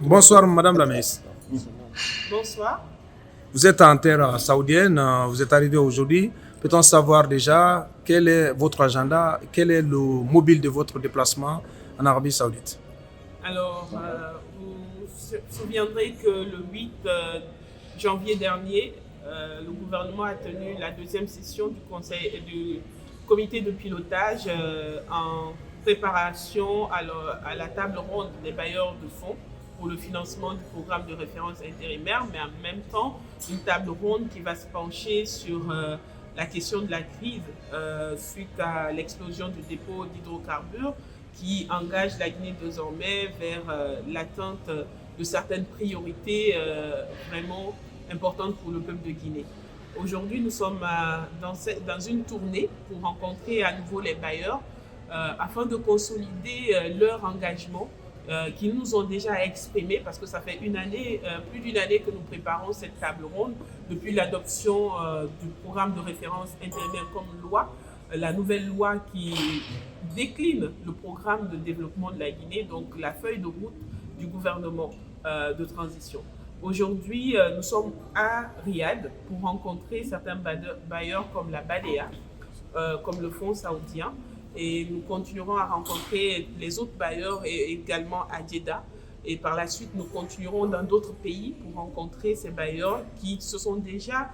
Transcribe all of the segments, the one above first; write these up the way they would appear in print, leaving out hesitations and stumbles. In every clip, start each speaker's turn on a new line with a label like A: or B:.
A: Bonsoir, Madame la ministre.
B: Bonsoir.
A: Vous êtes en terre saoudienne, vous êtes arrivé aujourd'hui. Peut-on savoir déjà quel est votre agenda, quel est le mobile de votre déplacement en Arabie Saoudite?
B: Alors, vous vous souviendrez que le 8 janvier dernier, le gouvernement a tenu la deuxième session du comité de pilotage en préparation à la table ronde des bailleurs de fonds pour le financement du programme de référence intérimaire, mais en même temps, une table ronde qui va se pencher sur la question de la crise suite à l'explosion du dépôt d'hydrocarbures qui engage la Guinée désormais vers l'atteinte de certaines priorités vraiment importantes pour le peuple de Guinée. Aujourd'hui, nous sommes dans une tournée pour rencontrer à nouveau les bailleurs afin de consolider leur engagement qu'ils nous ont déjà exprimé, parce que ça fait plus d'une année que nous préparons cette table ronde, depuis l'adoption du programme de référence intérimaire comme loi, la nouvelle loi qui décline le programme de développement de la Guinée, donc la feuille de route du gouvernement de transition. Aujourd'hui, nous sommes à Riyad pour rencontrer certains bailleurs comme la BADEA, comme le Fonds saoudien, et nous continuerons à rencontrer les autres bailleurs et également à Jeddah. Et par la suite, nous continuerons dans d'autres pays pour rencontrer ces bailleurs qui se sont déjà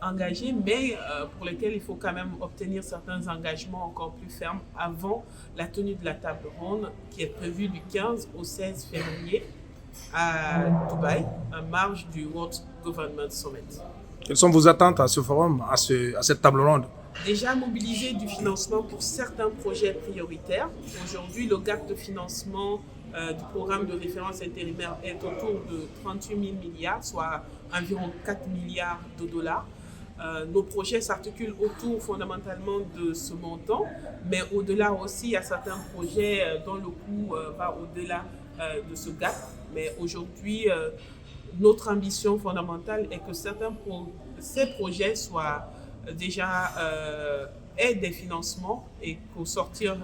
B: engagés, mais pour lesquels il faut quand même obtenir certains engagements encore plus fermes avant la tenue de la table ronde qui est prévue du 15 au 16 février à Dubaï, en marge du World Government Summit.
A: Quelles sont vos attentes à ce forum, à cette table ronde?
B: Déjà mobiliser du financement pour certains projets prioritaires. Aujourd'hui, le gap de financement du programme de référence intérimaire est autour de 38 000 milliards, soit environ 4 milliards de dollars. Nos projets s'articulent autour fondamentalement de ce montant, mais au-delà aussi, il y a certains projets dont le coût va au-delà de ce gap. Mais aujourd'hui, notre ambition fondamentale est que ces projets soient déjà aient des financements et qu'au sortir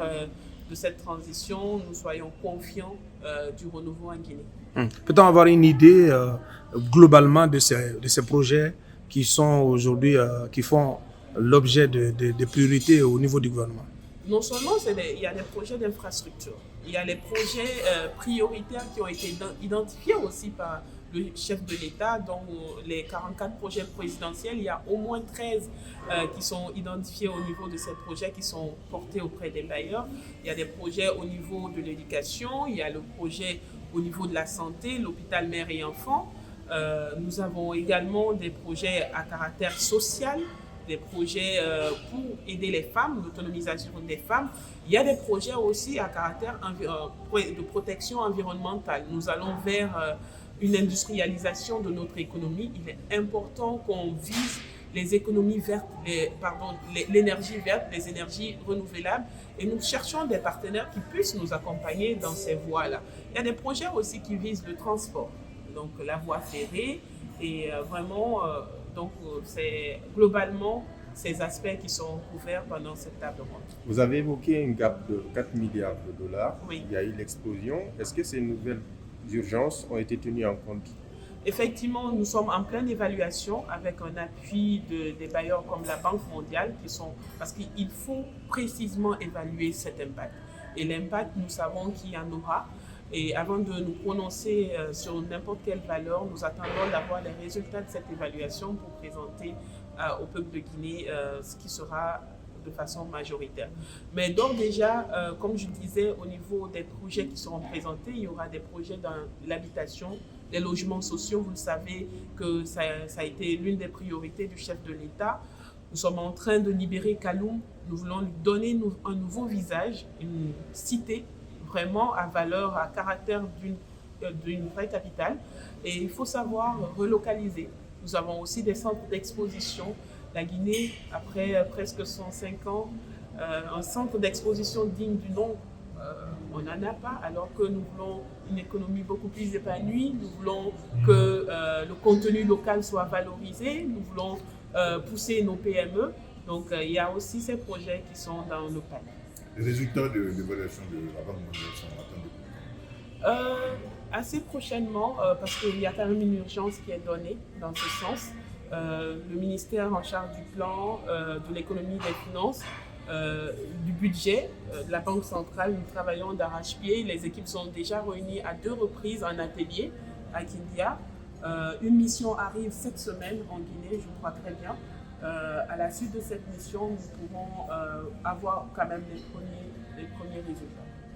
B: de cette transition, nous soyons confiants du renouveau en Guinée.
A: Peut-on avoir une idée globalement de ces projets qui sont aujourd'hui, qui font l'objet de priorités au niveau du gouvernement?
B: Non seulement il y a des projets d'infrastructure, il y a les projets prioritaires qui ont été identifiés aussi par le chef de l'État. Dans les 44 projets présidentiels, il y a au moins 13 qui sont identifiés au niveau de ces projets qui sont portés auprès des bailleurs. Il y a des projets au niveau de l'éducation, il y a le projet au niveau de la santé, l'hôpital mère et enfants. Nous avons également des projets à caractère social, des projets pour aider les femmes, l'autonomisation des femmes. Il y a des projets aussi à caractère de protection environnementale. Nous allons vers une industrialisation de notre économie. Il est important qu'on vise les économies vertes, l'énergie verte, les énergies renouvelables, et nous cherchons des partenaires qui puissent nous accompagner dans ces voies-là. Il y a des projets aussi qui visent le transport, donc la voie ferrée, et vraiment, c'est globalement ces aspects qui sont couverts pendant cette table ronde.
C: Vous avez évoqué un gap de 4 milliards de dollars.
B: Oui.
C: Il y a eu l'explosion. Est-ce que ces nouvelles urgences ont été tenues en compte?
B: Effectivement, nous sommes en pleine évaluation avec un appui des bailleurs comme la Banque mondiale parce qu'il faut précisément évaluer cet impact. Et l'impact, nous savons qu'il y en aura. Et avant de nous prononcer sur n'importe quelle valeur, nous attendons d'avoir les résultats de cette évaluation pour présenter au peuple de Guinée ce qui sera de façon majoritaire. Mais donc déjà, comme je disais, au niveau des projets qui seront présentés, il y aura des projets dans l'habitation, les logements sociaux. Vous le savez que ça a été l'une des priorités du chef de l'État. Nous sommes en train de libérer Kaloum. Nous voulons lui donner un nouveau visage, une cité vraiment à valeur, à caractère d'une vraie capitale. Et il faut savoir relocaliser. Nous avons aussi des centres d'exposition. La Guinée, après presque 105 ans, un centre d'exposition digne du nom, on n'en a pas, alors que nous voulons une économie beaucoup plus épanouie, nous voulons que le contenu local soit valorisé, nous voulons pousser nos PME. Donc il y a aussi ces projets qui sont dans le panier.
D: Les résultats de l'évaluation de la Banque mondiale sont attendus?
B: Assez prochainement, parce qu'il y a quand même une urgence qui est donnée dans ce sens. Le ministère en charge du plan, de l'économie, des finances, du budget, de la Banque centrale, nous travaillons d'arrache-pied. Les équipes sont déjà réunies à 2 reprises en atelier à Kindia. Une mission arrive cette semaine en Guinée, je crois très bien. À la suite de cette mission, nous pourrons avoir quand même les premiers résultats.